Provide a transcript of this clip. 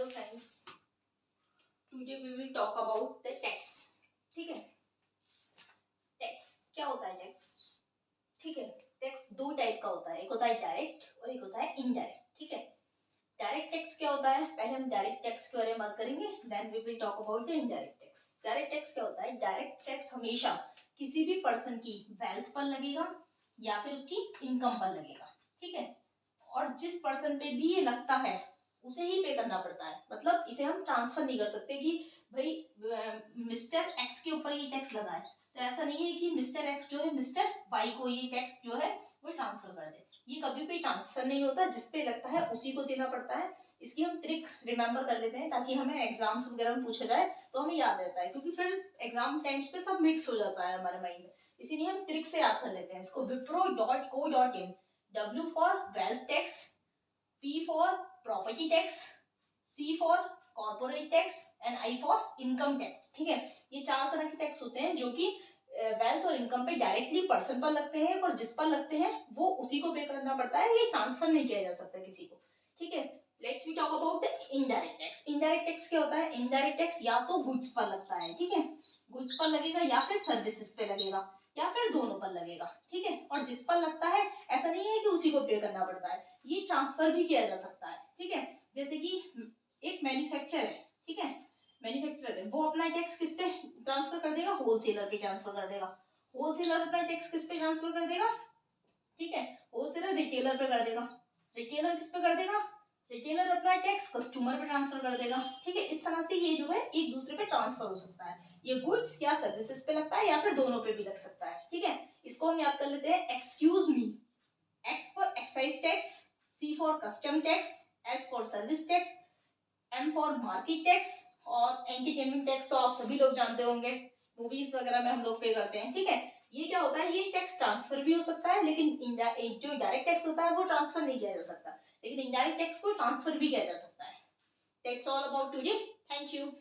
Hello friends, today we will talk about the tax. ठीक है, tax क्या होता है? टैक्स, ठीक है, टैक्स दो टाइप का होता है, एक होता है डायरेक्ट और एक होता है इनडायरेक्ट। ठीक है, डायरेक्ट टैक्स क्या होता है? पहले हम डायरेक्ट टैक्स के बारे में बात करेंगे, then we will talk about the indirect tax. Direct tax क्या होता है? डायरेक्ट टैक्स हमेशा किसी भी पर्सन की वेल्थ पर लगेगा या फिर उसकी इनकम पर लगेगा। ठीक है, और जिस पर्सन पे भी ये लगता है उसे ही पे करना पड़ता है। मतलब इसे हम ट्रांसफर नहीं कर सकते कि भाई मिस्टर एक्स के ऊपर ये टैक्स लगा है, तो ऐसा नहीं है कि मिस्टर एक्स जो है मिस्टर वाई को ये टैक्स जो है वो ट्रांसफर कर दे। ये कभी भी ट्रांसफर नहीं होता, जिसपे लगता है उसी को देना पड़ता है। इसकी हम ट्रिक रिमेम्बर कर लेते हैं ताकि हमें एग्जाम्स वगैरह में पूछा जाए तो हमें याद रहता है, क्योंकि फिर एग्जाम टाइम्स पे सब मिक्स हो जाता है हमारे माइंड में। इसीलिए हम ट्रिक से याद कर लेते हैं इसको। wipro.co.in, W for wealth tax, P for property tax, C for corporate tax and I for income tax. ठीक है, ये चार तरह के टैक्स होते हैं जो कि वेल्थ और इनकम पे डायरेक्टली पर्सन पर लगते हैं, और जिस पर लगते हैं वो उसी को पे करना पड़ता है, ये ट्रांसफर नहीं किया जा सकता किसी को। ठीक है, let's we talk about the indirect tax. Indirect tax क्या होता है? इनडायरेक्ट टैक्स या तो गुड्स पर लगता है, ठीक है, गुड्स पर लगेगा या फिर सर्विसेज पे लगेगा या फिर दोनों पर लगेगा। ठीक है, और जिस पर लगता है ऐसा नहीं है कि उसी को पे करना पड़ता है, ये ट्रांसफर भी किया जा सकता है। ठीक है, जैसे कि एक मैन्युफैक्चर है, ठीक है, मैन्युफैक्चरर है, वो अपना टैक्स किस पे ट्रांसफर कर देगा? होलसेलर पे ट्रांसफर कर देगा। होलसेलर अपना टैक्स किस पे ट्रांसफर कर देगा? ठीक है, होलसेलर रिटेलर पे कर देगा। रिटेलर किस पे कर देगा? रिटेलर अपना टैक्स कस्टमर पे ट्रांसफर कर देगा। ठीक है, इस तरह से ये जो है एक दूसरे पे ट्रांसफर हो सकता है। ये गुड्स या सर्विसेज पे लगता है या फिर दोनों पे भी लग सकता है। ठीक है, इसको हम याद कर लेते हैं। Excuse me, X for excise tax, C for custom tax, S for service tax, M for market tax और एंटरटेनमेंट टैक्स तो आप सभी लोग जानते होंगे, मूवीज वगैरह में हम लोग पे करते हैं। ठीक है, ये क्या होता है? ये टैक्स ट्रांसफर भी हो सकता है, लेकिन जो डायरेक्ट टैक्स होता है वो ट्रांसफर नहीं किया जा सकता, लेकिन इनडायरेक्ट टैक्स को ट्रांसफर भी किया जा सकता है। That's all about today, thank you.